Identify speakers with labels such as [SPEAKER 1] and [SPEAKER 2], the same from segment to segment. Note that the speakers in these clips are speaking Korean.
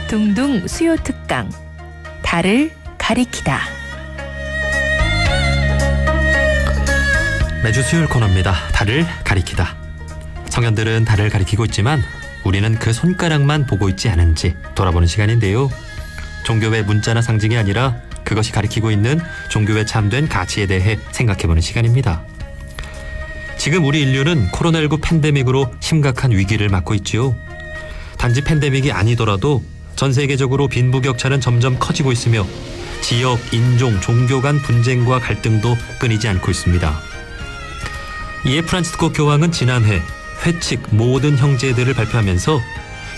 [SPEAKER 1] 둥둥 수요 특강 달을 가리키다.
[SPEAKER 2] 매주 수요일 코너입니다. 달을 가리키다. 성현들은 달을 가리키고 있지만 우리는 그 손가락만 보고 있지 않은지 돌아보는 시간인데요. 종교의 문자나 상징이 아니라 그것이 가리키고 있는 종교의 참된 가치에 대해 생각해보는 시간입니다. 지금 우리 인류는 코로나19 팬데믹으로 심각한 위기를 맞고 있지요. 단지 팬데믹이 아니더라도 전 세계적으로 빈부격차는 점점 커지고 있으며 지역, 인종, 종교 간 분쟁과 갈등도 끊이지 않고 있습니다. 이에 프란치스코 교황은 지난해 회칙 모든 형제들을 발표하면서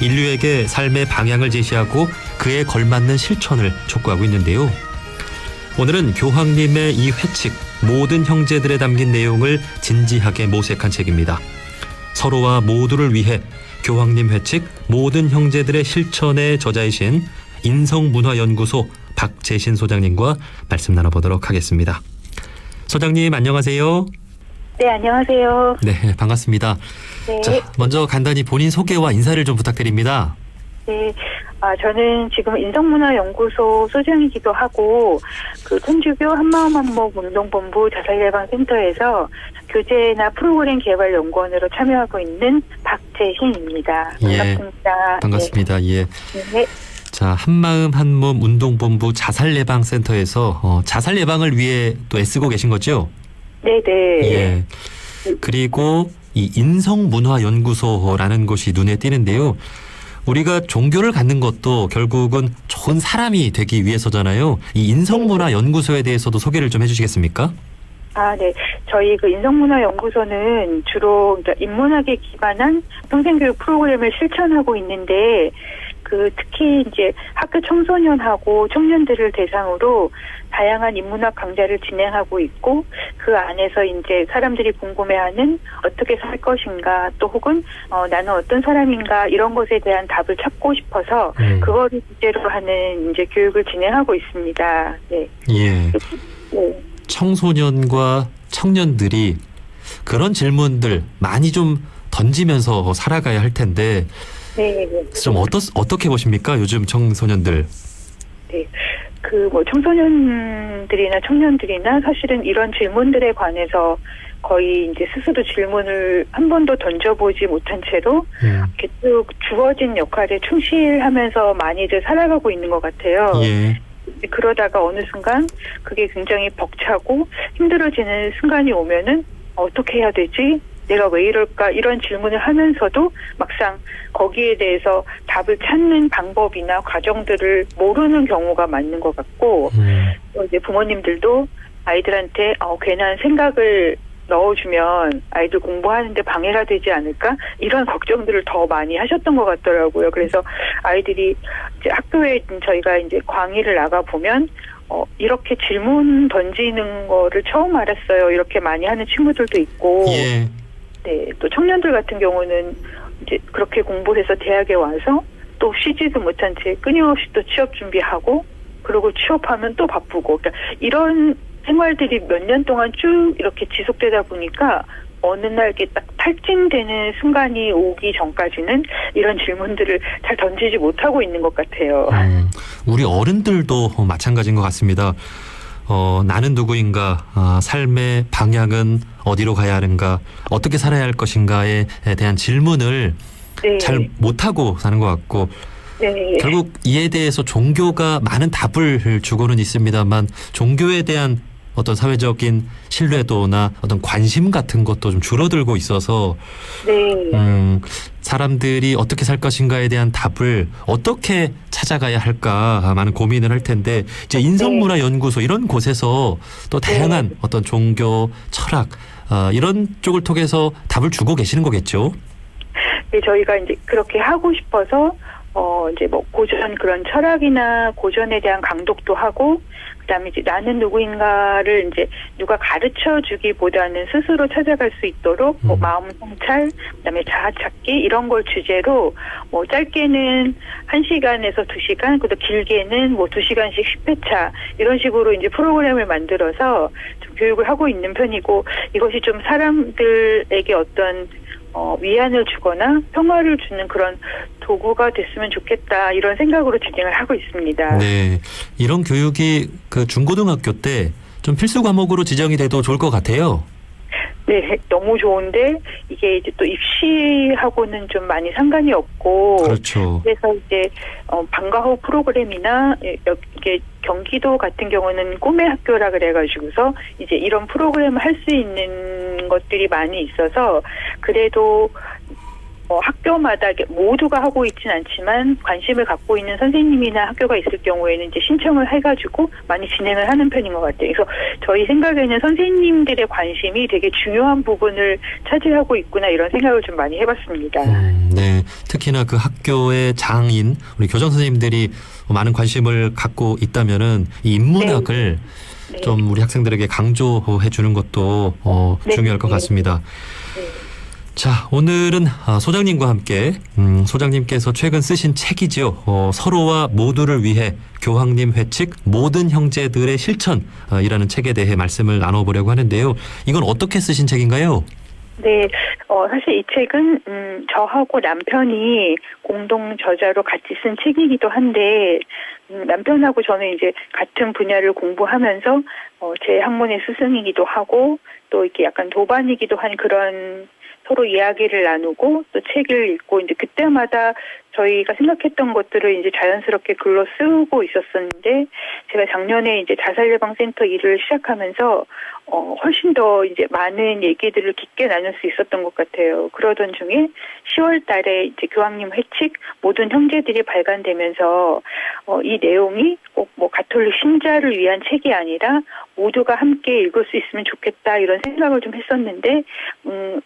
[SPEAKER 2] 인류에게 삶의 방향을 제시하고 그에 걸맞는 실천을 촉구하고 있는데요. 오늘은 교황님의 이 회칙 모든 형제들에 담긴 내용을 진지하게 모색한 책입니다. 서로와 모두를 위해 교황님 회칙 모든 형제들의 실천의 저자이신 인성문화연구소 박재신 소장님과 말씀 나눠보도록 하겠습니다. 소장님 안녕하세요.
[SPEAKER 3] 네, 안녕하세요.
[SPEAKER 2] 네, 반갑습니다.
[SPEAKER 3] 네.
[SPEAKER 2] 자, 먼저 간단히 본인 소개와 인사를 좀 부탁드립니다.
[SPEAKER 3] 네. 저는 지금 인성문화연구소 소장이기도 하고, 천주교 한마음 한목 운동본부 자살예방센터에서 교재나 프로그램 개발 연구원으로 참여하고 있는 박재신입니다. 반갑습니다.
[SPEAKER 2] 반갑습니다. 예.
[SPEAKER 3] 네.
[SPEAKER 2] 자, 한마음 한몸 운동본부 자살예방센터에서 자살 예방을 위해 또 애쓰고 계신 거죠?
[SPEAKER 3] 네네.
[SPEAKER 2] 예. 그리고 이 인성문화연구소라는 곳이 눈에 띄는데요. 우리가 종교를 갖는 것도 결국은 좋은 사람이 되기 위해서잖아요. 이 인성문화연구소에 대해서도 소개를 좀 해주시겠습니까?
[SPEAKER 3] 네. 저희 인성문화연구소는 주로 인문학에 기반한 평생교육 프로그램을 실천하고 있는데, 특히 이제 학교 청소년하고 청년들을 대상으로 다양한 인문학 강좌를 진행하고 있고, 그 안에서 이제 사람들이 궁금해하는 어떻게 살 것인가, 또 혹은 나는 어떤 사람인가 이런 것에 대한 답을 찾고 싶어서 그거를 주제로 하는 이제 교육을 진행하고 있습니다. 네.
[SPEAKER 2] 예.
[SPEAKER 3] 네.
[SPEAKER 2] 청소년과 청년들이 그런 질문들 많이 좀 던지면서 살아가야 할 텐데.
[SPEAKER 3] 네.
[SPEAKER 2] 좀 어떻게 보십니까? 요즘 청소년들.
[SPEAKER 3] 네. 청소년들이나 청년들이나 사실은 이런 질문들에 관해서 거의 이제 스스로 질문을 한 번도 던져보지 못한 채로 계속 주어진 역할에 충실하면서 많이들 살아가고 있는 것 같아요.
[SPEAKER 2] 예.
[SPEAKER 3] 그러다가 어느 순간 그게 굉장히 벅차고 힘들어지는 순간이 오면은 어떻게 해야 되지? 내가 왜 이럴까? 이런 질문을 하면서도 막상 거기에 대해서 답을 찾는 방법이나 과정들을 모르는 경우가 많은 것 같고, 이제 부모님들도 아이들한테 괜한 생각을 넣어주면 아이들 공부하는데 방해가 되지 않을까? 이런 걱정들을 더 많이 하셨던 것 같더라고요. 그래서 아이들이 이제 학교에 저희가 이제 강의를 나가 보면 이렇게 질문 던지는 거를 처음 알았어요. 이렇게 많이 하는 친구들도 있고.
[SPEAKER 2] 예.
[SPEAKER 3] 네, 또 청년들 같은 경우는 이제 그렇게 공부해서 대학에 와서 또 쉬지도 못한 채 끊임없이 또 취업 준비하고, 그리고 취업하면 또 바쁘고, 그러니까 이런 생활들이 몇 년 동안 쭉 이렇게 지속되다 보니까 어느 날 이렇게 딱 탈진되는 순간이 오기 전까지는 이런 질문들을 잘 던지지 못하고 있는 것 같아요.
[SPEAKER 2] 우리 어른들도 마찬가지인 것 같습니다. 나는 누구인가, 삶의 방향은 어디로 가야 하는가, 어떻게 살아야 할 것인가에 대한 질문을
[SPEAKER 3] 네.
[SPEAKER 2] 잘 못하고 사는 것 같고,
[SPEAKER 3] 네.
[SPEAKER 2] 결국 이에 대해서 종교가 많은 답을 주고는 있습니다만 종교에 대한 어떤 사회적인 신뢰도나 어떤 관심 같은 것도 좀 줄어들고 있어서
[SPEAKER 3] 네.
[SPEAKER 2] 사람들이 어떻게 살 것인가에 대한 답을 어떻게 찾아가야 할까 많은 고민을 할 텐데, 이제 인성문화연구소 이런 곳에서 또 다양한 어떤 종교, 철학 이런 쪽을 통해서 답을 주고 계시는 거겠죠?
[SPEAKER 3] 네, 저희가 이제 그렇게 하고 싶어서 이제 고전 그런 철학이나 고전에 대한 강독도 하고, 그다음에 이제 나는 누구인가를 이제 누가 가르쳐 주기보다는 스스로 찾아갈 수 있도록 마음 성찰, 그다음에 자아 찾기 이런 걸 주제로 짧게는 1시간에서 2시간, 그리고 길게는 2시간씩 10회차 이런 식으로 이제 프로그램을 만들어서 좀 교육을 하고 있는 편이고, 이것이 좀 사람들에게 어떤 위안을 주거나 평화를 주는 그런 도구가 됐으면 좋겠다 이런 생각으로 진행을 하고 있습니다.
[SPEAKER 2] 네, 이런 교육이 그 중고등학교 때 좀 필수 과목으로 지정이 돼도 좋을 것 같아요.
[SPEAKER 3] 네, 너무 좋은데 이게 이제 또 입시하고는 좀 많이 상관이 없고
[SPEAKER 2] 그렇죠.
[SPEAKER 3] 그래서 이제 방과 후 프로그램이나 이게 경기도 같은 경우는 꿈의 학교라 그래가지고서 이제 이런 프로그램을 할 수 있는 것들이 많이 있어서 그래도 학교마다 모두가 하고 있지는 않지만 관심을 갖고 있는 선생님이나 학교가 있을 경우에는 이제 신청을 해가지고 많이 진행을 하는 편인 것 같아요. 그래서 저희 생각에는 선생님들의 관심이 되게 중요한 부분을 차지하고 있구나 이런 생각을 좀 많이 해봤습니다.
[SPEAKER 2] 네, 특히나 그 학교의 장인 우리 교장 선생님들이 많은 관심을 갖고 있다면은 이 인문학을
[SPEAKER 3] 네.
[SPEAKER 2] 좀 우리 학생들에게 강조해 주는 것도
[SPEAKER 3] 네.
[SPEAKER 2] 중요할 것 같습니다.
[SPEAKER 3] 네.
[SPEAKER 2] 자, 오늘은 소장님과 함께 소장님께서 최근 쓰신 책이죠. 서로와 모두를 위해 교황님 회칙 모든 형제들의 실천이라는 책에 대해 말씀을 나눠보려고 하는데요. 이건 어떻게 쓰신 책인가요?
[SPEAKER 3] 네, 사실 이 책은 저하고 남편이 공동 저자로 같이 쓴 책이기도 한데 남편하고 저는 이제 같은 분야를 공부하면서 제 학문의 스승이기도 하고 또 이렇게 약간 도반이기도 한 그런 서로 이야기를 나누고 또 책을 읽고 이제 그때마다 저희가 생각했던 것들을 이제 자연스럽게 글로 쓰고 있었었는데 제가 작년에 이제 자살예방센터 일을 시작하면서 훨씬 더 이제 많은 얘기들을 깊게 나눌 수 있었던 것 같아요. 그러던 중에 10월 달에 이제 교황님 회칙 모든 형제들이 발간되면서 이 내용이 꼭 뭐 가톨릭 신자를 위한 책이 아니라 모두가 함께 읽을 수 있으면 좋겠다 이런 생각을 좀 했었는데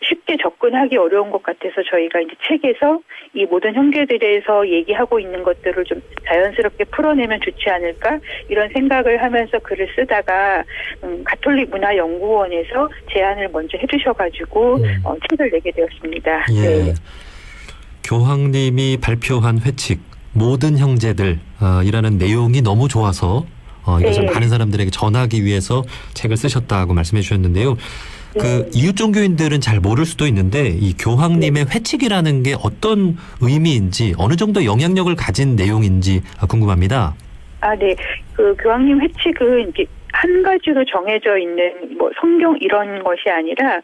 [SPEAKER 3] 쉽게 접근하기 어려운 것 같아서 저희가 이제 책에서 이 모든 형제들에서 얘기하고 있는 것들을 좀 자연스럽게 풀어내면 좋지 않을까 이런 생각을 하면서 글을 쓰다가 가톨릭 문화연구원에서 제안을 먼저 해주셔가지고 책을 내게 되었습니다.
[SPEAKER 2] 예.
[SPEAKER 3] 네.
[SPEAKER 2] 교황님이 발표한 회칙 모든 형제들 이라는 내용이 너무 좋아서 이것을
[SPEAKER 3] 네.
[SPEAKER 2] 많은 사람들에게 전하기 위해서 책을 쓰셨다고 말씀해 주셨는데요. 그 이웃 종교인들은 잘 모를 수도 있는데 이 교황님의 회칙이라는 게 어떤 의미인지 어느 정도 영향력을 가진 내용인지 궁금합니다.
[SPEAKER 3] 네. 그 교황님 회칙은 이게 한 가지로 정해져 있는 뭐 성경 이런 것이 아니라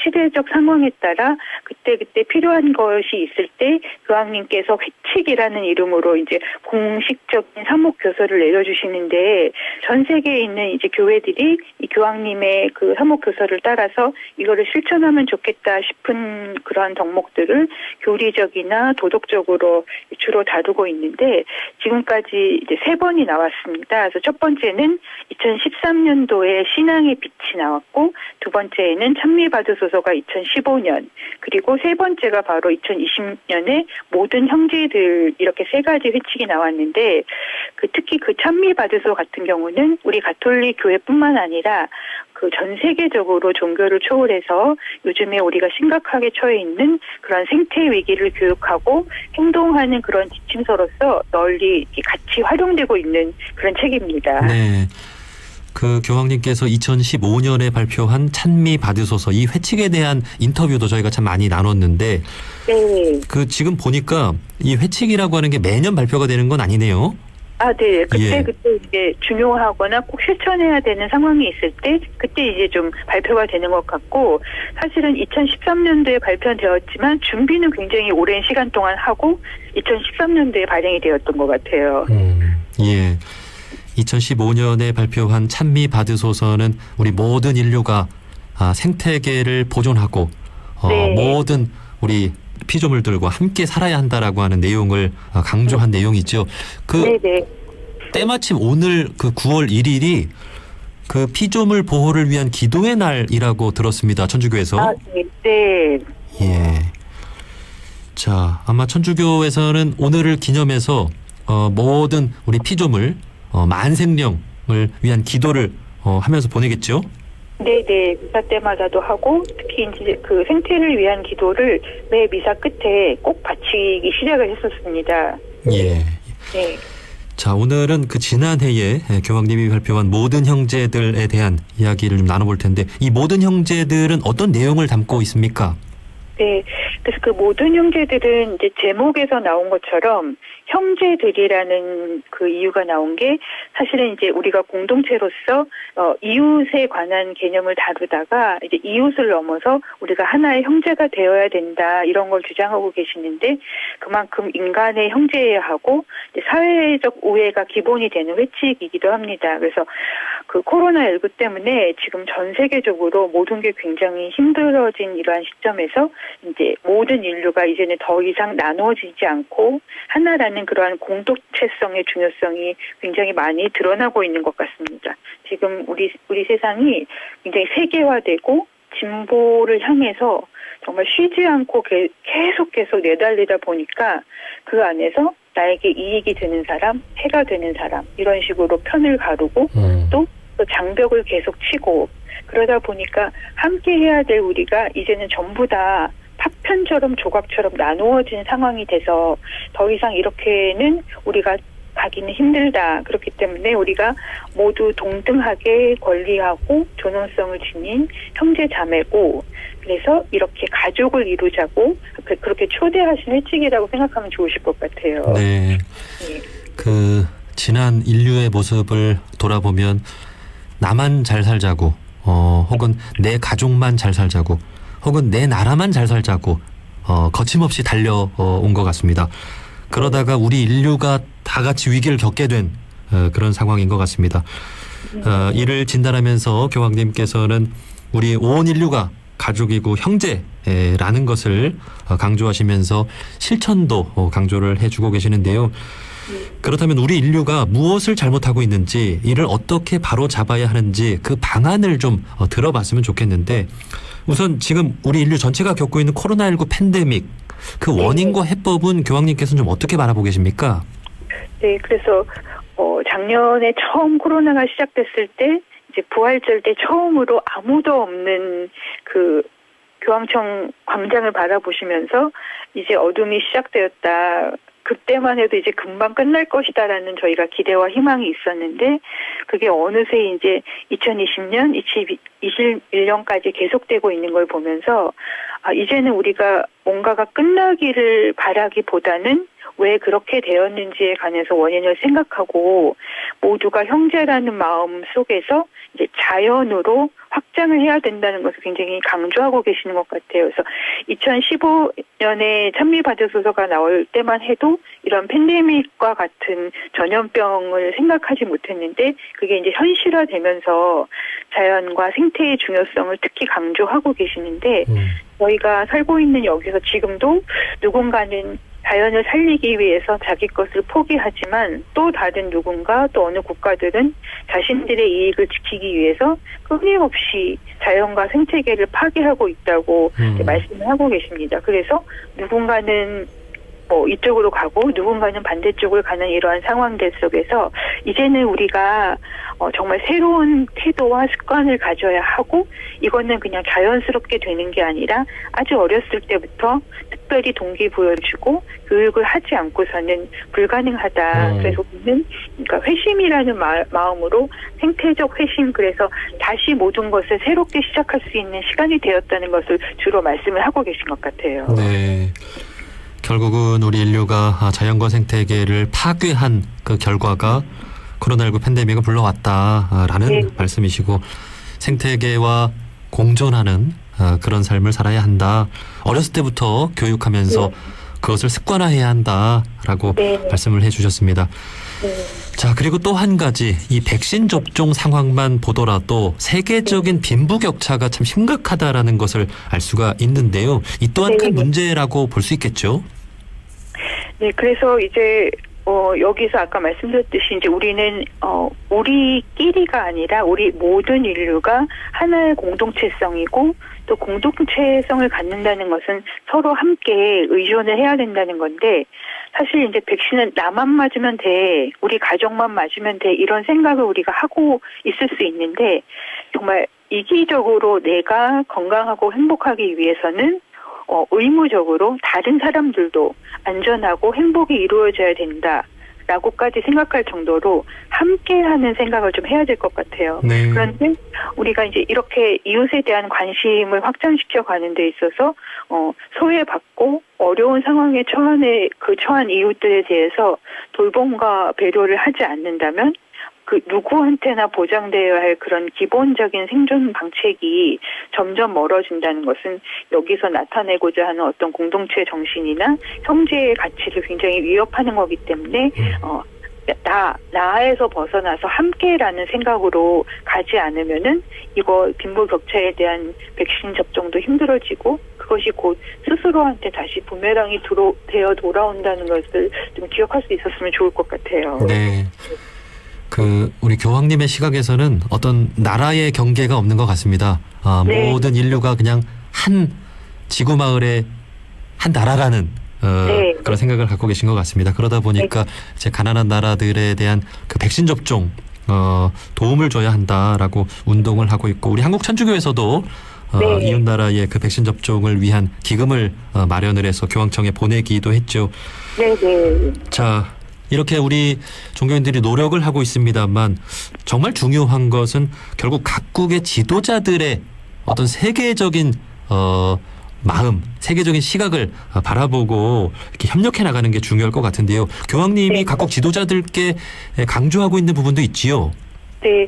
[SPEAKER 3] 시대적 상황에 따라 그때 필요한 것이 있을 때 교황님께서 회칙이라는 이름으로 이제 공식적인 사목 교서를 내려주시는데 전 세계에 있는 이제 교회들이 이 교황님의 그 사목 교서를 따라서 이거를 실천하면 좋겠다 싶은 그러한 덕목들을 교리적이나 도덕적으로 주로 다루고 있는데 지금까지 이제 3번이 나왔습니다. 그래서 첫 번째는 2013년도에 신앙의 빛이 나왔고 두 번째에는 찬미받으소서가 2015년 그리고 세 번째가 바로 2020년에 모든 형제들 이렇게 3가지 회칙이 나왔는데 특히 그 찬미받으소 같은 경우는 우리 가톨릭 교회뿐만 아니라 그 전 세계적으로 종교를 초월해서 요즘에 우리가 심각하게 처해 있는 그런 생태 위기를 교육하고 행동하는 그런 지침서로서 널리 같이 활용되고 있는 그런 책입니다.
[SPEAKER 2] 네. 그 교황님께서 2015년에 발표한 찬미 받으소서 이 회칙에 대한 인터뷰도 저희가 참 많이 나눴는데
[SPEAKER 3] 네.
[SPEAKER 2] 그 지금 보니까 이 회칙이라고 하는 게 매년 발표가 되는 건 아니네요.
[SPEAKER 3] 네. 그때
[SPEAKER 2] 예.
[SPEAKER 3] 이제 중요하거나 꼭 실천해야 되는 상황이 있을 때 그때 이제 좀 발표가 되는 것 같고 사실은 2013년도에 발표되었지만 준비는 굉장히 오랜 시간 동안 하고 2013년도에 발행이 되었던 것 같아요.
[SPEAKER 2] 예. 2015년에 발표한 찬미 받으소서는 우리 모든 인류가 생태계를 보존하고
[SPEAKER 3] 네.
[SPEAKER 2] 모든 우리 피조물들과 함께 살아야 한다라고 하는 내용을 강조한 내용이죠.
[SPEAKER 3] 네네.
[SPEAKER 2] 때마침 오늘 그 9월 1일이 그 피조물 보호를 위한 기도의 날이라고 들었습니다. 천주교에서.
[SPEAKER 3] 네. 네.
[SPEAKER 2] 예. 자, 아마 천주교에서는 오늘을 기념해서 모든 우리 피조물 만생령을 위한 기도를 하면서 보내겠죠.
[SPEAKER 3] 네네. 미사 때마다도 하고 특히 이제 그 생태를 위한 기도를 매 미사 끝에 꼭 바치기 시작을 했었습니다.
[SPEAKER 2] 예.
[SPEAKER 3] 네.
[SPEAKER 2] 자, 오늘은 그 지난해에 교황님이 발표한 모든 형제들에 대한 이야기를 좀 나눠볼 텐데 이 모든 형제들은 어떤 내용을 담고 있습니까?
[SPEAKER 3] 네. 그래서 그 모든 형제들은 이제 제목에서 나온 것처럼 형제들이라는 그 이유가 나온 게 사실은 이제 우리가 공동체로서 이웃에 관한 개념을 다루다가 이제 이웃을 넘어서 우리가 하나의 형제가 되어야 된다 이런 걸 주장하고 계시는데 그만큼 인간의 형제여야 하고 이제 사회적 우애가 기본이 되는 회칙이기도 합니다. 그래서 그 코로나19 때문에 지금 전 세계적으로 모든 게 굉장히 힘들어진 이러한 시점에서 이제 모든 인류가 이제는 더 이상 나누어지지 않고 하나라는 그러한 공동체성의 중요성이 굉장히 많이 드러나고 있는 것 같습니다. 지금 우리 세상이 굉장히 세계화되고 진보를 향해서 정말 쉬지 않고 계속 내달리다 보니까 그 안에서 나에게 이익이 되는 사람, 해가 되는 사람 이런 식으로 편을 가르고 또 장벽을 계속 치고 그러다 보니까 함께 해야 될 우리가 이제는 전부 다 파편처럼 조각처럼 나누어진 상황이 돼서 더 이상 이렇게는 우리가 가기는 힘들다. 그렇기 때문에 우리가 모두 동등하게 권리하고 존엄성을 지닌 형제 자매고 그래서 이렇게 가족을 이루자고 그렇게 초대하신 회칙이라고 생각하면 좋으실 것 같아요.
[SPEAKER 2] 네.
[SPEAKER 3] 네.
[SPEAKER 2] 그 지난 인류의 모습을 돌아보면 나만 잘 살자고 혹은 내 가족만 잘 살자고 혹은 내 나라만 잘 살자고 거침없이 달려온 것 같습니다. 그러다가 우리 인류가 다 같이 위기를 겪게 된 그런 상황인 것 같습니다. 이를 진단하면서 교황님께서는 우리 온 인류가 가족이고 형제라는 것을 강조하시면서 실천도 강조를 해주고 계시는데요. 그렇다면 우리 인류가 무엇을 잘못하고 있는지 이를 어떻게 바로 잡아야 하는지 그 방안을 좀 들어봤으면 좋겠는데 우선 지금 우리 인류 전체가 겪고 있는 코로나19 팬데믹 그 원인과 해법은 교황님께서는 좀 어떻게 바라보고 계십니까?
[SPEAKER 3] 네, 그래서 작년에 처음 코로나가 시작됐을 때 이제 부활절 때 처음으로 아무도 없는 그 교황청 광장을 바라보시면서 이제 어둠이 시작되었다. 그때만 해도 이제 금방 끝날 것이다라는 저희가 기대와 희망이 있었는데 그게 어느새 이제 2020년, 2021년까지 계속되고 있는 걸 보면서 이제는 우리가 뭔가가 끝나기를 바라기보다는 왜 그렇게 되었는지에 관해서 원인을 생각하고 모두가 형제라는 마음 속에서 이제 자연으로 확장을 해야 된다는 것을 굉장히 강조하고 계시는 것 같아요. 그래서 2015년에 찬미받으소서가 나올 때만 해도 이런 팬데믹과 같은 전염병을 생각하지 못했는데 그게 이제 현실화되면서 자연과 생태의 중요성을 특히 강조하고 계시는데 저희가 살고 있는 여기서 지금도 누군가는 자연을 살리기 위해서 자기 것을 포기하지만 또 다른 누군가 또 어느 국가들은 자신들의 이익을 지키기 위해서 끊임없이 자연과 생태계를 파괴하고 있다고 말씀을 하고 계십니다. 그래서 누군가는 이쪽으로 가고 누군가는 반대쪽을 가는 이러한 상황들 속에서 이제는 우리가 정말 새로운 태도와 습관을 가져야 하고 이거는 그냥 자연스럽게 되는 게 아니라 아주 어렸을 때부터 특별히 동기부여를 주고 교육을 하지 않고서는 불가능하다. 그래서 우리는 그러니까 회심이라는 마음으로 생태적 회심 그래서 다시 모든 것을 새롭게 시작할 수 있는 시간이 되었다는 것을 주로 말씀을 하고 계신 것 같아요.
[SPEAKER 2] 네. 결국은 우리 인류가 자연과 생태계를 파괴한 그 결과가 코로나19 팬데믹을 불러왔다라는
[SPEAKER 3] 네.
[SPEAKER 2] 말씀이시고 생태계와 공존하는 그런 삶을 살아야 한다. 어렸을 때부터 교육하면서 그것을 습관화해야 한다라고 말씀을 해주셨습니다. 자, 그리고 또 한 가지 이 백신 접종 상황만 보더라도 세계적인 빈부격차가 참 심각하다라는 것을 알 수가 있는데요. 이 또한 큰 문제라고 볼 수 있겠죠.
[SPEAKER 3] 네, 그래서 이제 여기서 아까 말씀드렸듯이 이제 우리는 우리끼리가 아니라 우리 모든 인류가 하나의 공동체성이고 또 공동체성을 갖는다는 것은 서로 함께 의존을 해야 된다는 건데 사실 이제 백신은 나만 맞으면 돼, 우리 가족만 맞으면 돼 이런 생각을 우리가 하고 있을 수 있는데 정말 이기적으로 내가 건강하고 행복하기 위해서는 의무적으로 다른 사람들도 안전하고 행복이 이루어져야 된다. 라고까지 생각할 정도로 함께하는 생각을 좀 해야 될 것 같아요.
[SPEAKER 2] 네.
[SPEAKER 3] 그런데 우리가 이제 이렇게 이웃에 대한 관심을 확장시켜 가는 데 있어서 소외받고 어려운 상황에 처한 이웃들에 대해서 돌봄과 배려를 하지 않는다면 그 누구한테나 보장되어야 할 그런 기본적인 생존 방책이 점점 멀어진다는 것은 여기서 나타내고자 하는 어떤 공동체 정신이나 형제의 가치를 굉장히 위협하는 거기 때문에 나에서 벗어나서 함께라는 생각으로 가지 않으면은 이거 빈부격차에 대한 백신 접종도 힘들어지고 그것이 곧 스스로한테 다시 부메랑이 되어 돌아온다는 것을 좀 기억할 수 있었으면 좋을 것 같아요.
[SPEAKER 2] 네. 우리 교황님의 시각에서는 어떤 나라의 경계가 없는 것 같습니다.
[SPEAKER 3] 네.
[SPEAKER 2] 모든 인류가 그냥 한 지구 마을의 한 나라라는
[SPEAKER 3] 네.
[SPEAKER 2] 그런 생각을 갖고 계신 것 같습니다. 그러다 보니까 이제 가난한 나라들에 대한 그 백신 접종 도움을 줘야 한다라고 운동을 하고 있고 우리 한국 천주교에서도
[SPEAKER 3] 네.
[SPEAKER 2] 이웃 나라의 그 백신 접종을 위한 기금을 마련을 해서 교황청에 보내기도 했죠.
[SPEAKER 3] 네, 네.
[SPEAKER 2] 자. 이렇게 우리 종교인들이 노력을 하고 있습니다만 정말 중요한 것은 결국 각국의 지도자들의 어떤 세계적인 마음, 세계적인 시각을 바라보고 이렇게 협력해 나가는 게 중요할 것 같은데요. 교황님이
[SPEAKER 3] 네.
[SPEAKER 2] 각국 지도자들께 강조하고 있는 부분도 있지요.
[SPEAKER 3] 네.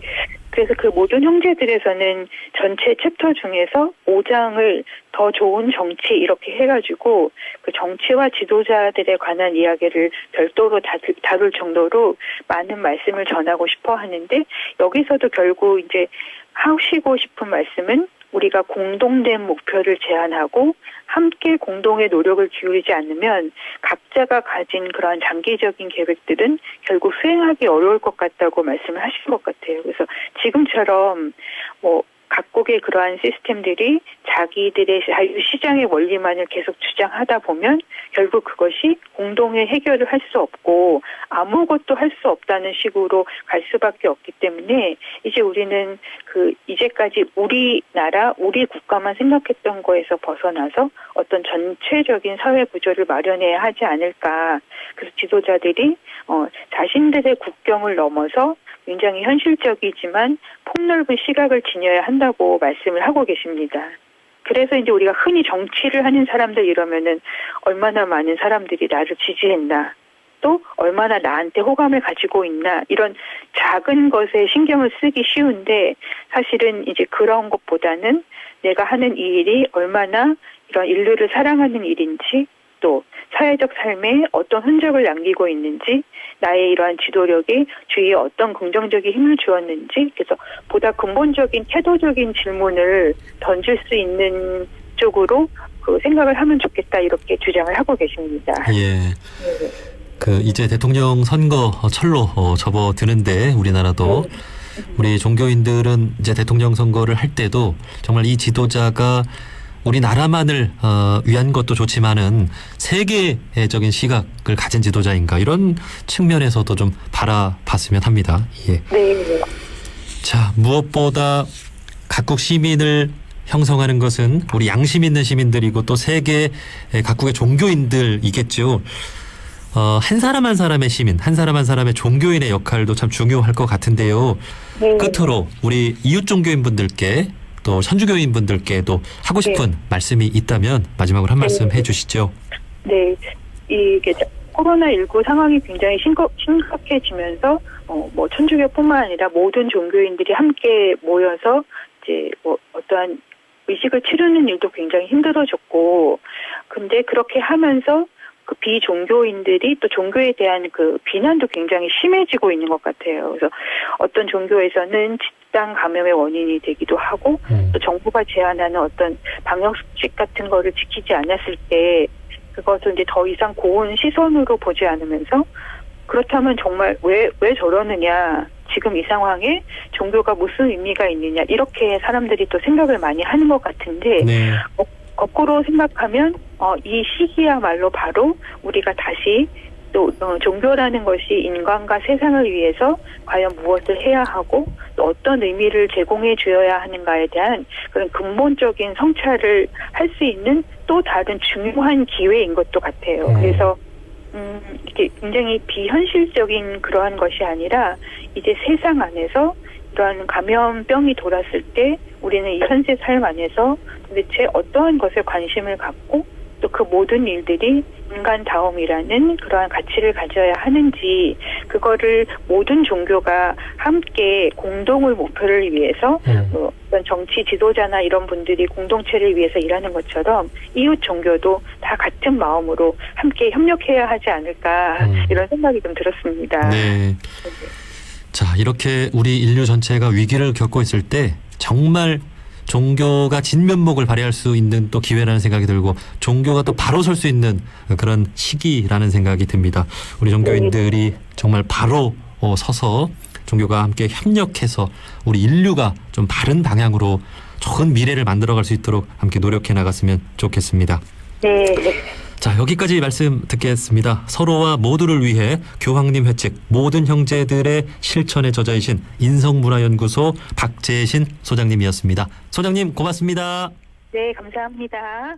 [SPEAKER 3] 그래서 그 모든 형제들에서는 전체 챕터 중에서 5장을 더 좋은 정치 이렇게 해가지고 그 정치와 지도자들에 관한 이야기를 별도로 다룰 정도로 많은 말씀을 전하고 싶어 하는데 여기서도 결국 이제 하시고 싶은 말씀은 우리가 공동된 목표를 제안하고 함께 공동의 노력을 기울이지 않으면 각자가 가진 그러한 장기적인 계획들은 결국 수행하기 어려울 것 같다고 말씀을 하신 것 같아요. 그래서 지금처럼 각국의 그러한 시스템들이 자기들의 자유시장의 원리만을 계속 주장하다 보면 결국 그것이 공동의 해결을 할 수 없고 아무것도 할 수 없다는 식으로 갈 수밖에 없기 때문에 이제 우리는 이제까지 우리나라, 우리 국가만 생각했던 거에서 벗어나서 어떤 전체적인 사회 구조를 마련해야 하지 않을까. 그래서 지도자들이 자신들의 국경을 넘어서 굉장히 현실적이지만 폭넓은 시각을 지녀야 한다고 말씀을 하고 계십니다. 그래서 이제 우리가 흔히 정치를 하는 사람들 이러면은 얼마나 많은 사람들이 나를 지지했나, 또 얼마나 나한테 호감을 가지고 있나 이런 작은 것에 신경을 쓰기 쉬운데 사실은 이제 그런 것보다는 내가 하는 이 일이 얼마나 이런 인류를 사랑하는 일인지 또 사회적 삶에 어떤 흔적을 남기고 있는지 나의 이러한 지도력이 주위에 어떤 긍정적인 힘을 주었는지 그래서 보다 근본적인 태도적인 질문을 던질 수 있는 쪽으로 생각을 하면 좋겠다 이렇게 주장을 하고 계십니다.
[SPEAKER 2] 예. 이제 대통령 선거 철로 접어드는데 우리나라도 우리 종교인들은 이제 대통령 선거를 할 때도 정말 이 지도자가 우리나라만을 위한 것도 좋지만은 세계적인 시각을 가진 지도자인가 이런 측면에서도 좀 바라봤으면 합니다. 예.
[SPEAKER 3] 네.
[SPEAKER 2] 자, 무엇보다 각국 시민을 형성하는 것은 우리 양심 있는 시민들이고 또 세계 각국의 종교인들이겠죠. 한 사람 한 사람의 시민, 한 사람 한 사람의 종교인의 역할도 참 중요할 것 같은데요.
[SPEAKER 3] 네.
[SPEAKER 2] 끝으로 우리 이웃 종교인분들께 또 천주교인분들께도 하고 싶은 말씀이 있다면 마지막으로 한 말씀 해주시죠.
[SPEAKER 3] 네, 이게 코로나19 상황이 굉장히 심각해지면서 천주교뿐만 아니라 모든 종교인들이 함께 모여서 이제 어떠한 의식을 치르는 일도 굉장히 힘들어졌고, 근데 그렇게 하면서 그 비종교인들이 또 종교에 대한 그 비난도 굉장히 심해지고 있는 것 같아요. 그래서 어떤 종교에서는 집단 감염의 원인이 되기도 하고 또 정부가 제안하는 어떤 방역수칙 같은 거를 지키지 않았을 때 그것을 이제 더 이상 고운 시선으로 보지 않으면서 그렇다면 정말 왜 저러느냐, 지금 이 상황에 종교가 무슨 의미가 있느냐 이렇게 사람들이 또 생각을 많이 하는 것 같은데
[SPEAKER 2] 네.
[SPEAKER 3] 거꾸로 생각하면 이 시기야말로 바로 우리가 다시 또 종교라는 것이 인간과 세상을 위해서 과연 무엇을 해야 하고 또 어떤 의미를 제공해 주어야 하는가에 대한 그런 근본적인 성찰을 할 수 있는 또 다른 중요한 기회인 것도 같아요. 그래서 이게 굉장히 비현실적인 그러한 것이 아니라 이제 세상 안에서 이러한 감염병이 돌았을 때 우리는 이 현재 삶 안에서 도대체 어떠한 것에 관심을 갖고 또 그 모든 일들이 인간다움이라는 그러한 가치를 가져야 하는지 그거를 모든 종교가 함께 공동의 목표를 위해서 어떤 정치 지도자나 이런 분들이 공동체를 위해서 일하는 것처럼 이웃 종교도 다 같은 마음으로 함께 협력해야 하지 않을까 이런 생각이 좀 들었습니다.
[SPEAKER 2] 네. 자, 이렇게 우리 인류 전체가 위기를 겪고 있을 때 정말 종교가 진면목을 발휘할 수 있는 또 기회라는 생각이 들고 종교가 또 바로 설 수 있는 그런 시기라는 생각이 듭니다. 우리 종교인들이 정말 바로 서서 종교가 함께 협력해서 우리 인류가 좀 바른 방향으로 좋은 미래를 만들어갈 수 있도록 함께 노력해 나갔으면 좋겠습니다.
[SPEAKER 3] 네.
[SPEAKER 2] 자, 여기까지 말씀 듣겠습니다. 서로와 모두를 위해 교황님 회칙 모든 형제들의 실천의 저자이신 인성문화연구소 박재신 소장님이었습니다. 소장님 고맙습니다.
[SPEAKER 3] 네, 감사합니다.